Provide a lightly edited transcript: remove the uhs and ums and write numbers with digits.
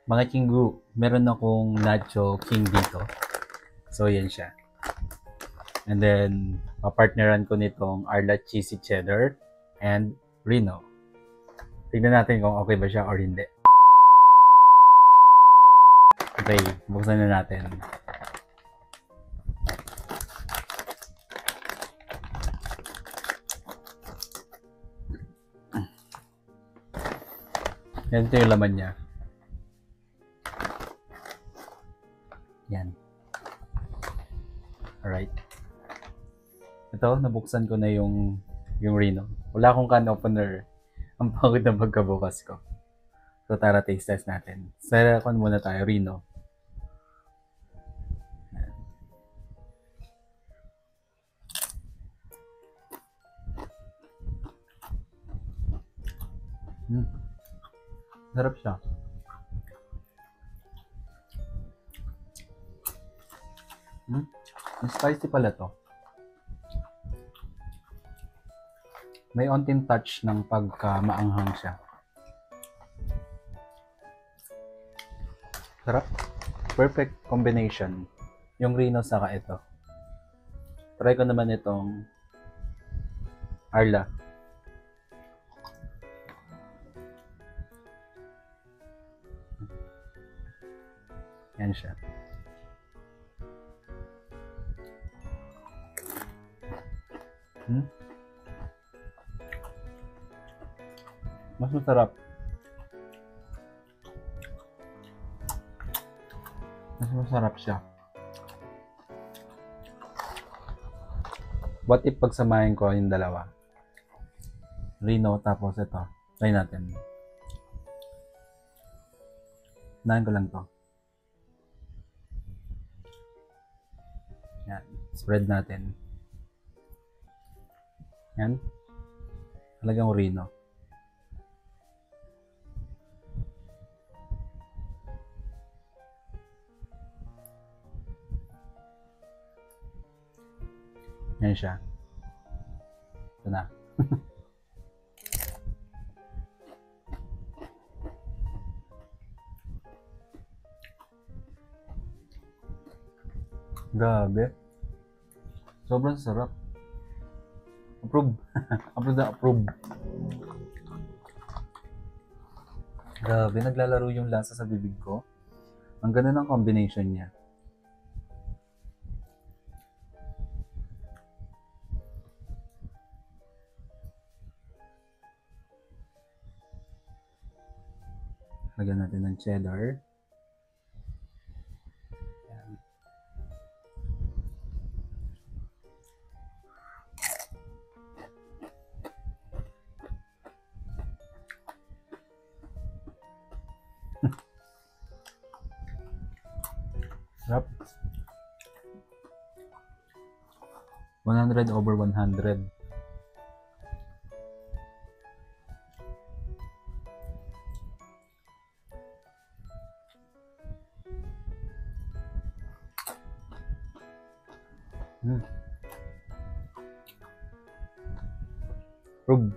Mga Chingu, meron akong Nacho King dito. So, yan siya. And then, papartneran ko nitong Arla Cheesy Cheddar and Reno. Tignan natin kung okay ba siya or hindi. Okay, buksan na natin. Ganito yung laman niya. Yan. Alright. Ito, nabuksan ko na yung Reno. Wala akong can opener. Ang pangit na pagkabukas ko. So, tara taste test natin. Sarakon muna tayo, Reno. Sarap siya. Ang spicy pala to. May onting touch ng pagka maanghang siya. Sarap. Perfect combination. Yung Reno saka ito. Try ko naman itong Arla. Yan siya. Mas masarap. Mas masarap siya. What if pagsamahin ko yung dalawa? Reno tapos ito. Try natin. Unahin ko lang to. Yan. Spread natin. Yan. Talagang Reno. Yan siya. Ito na. Grabe. Sobrang sarap. Approve. Approve na approve. Grabe, naglalaro yung lasa sa bibig ko. Ang ganda ng combination niya. Lagyan natin ng cheddar. Yan. Sarap. 100 over 100. Approve.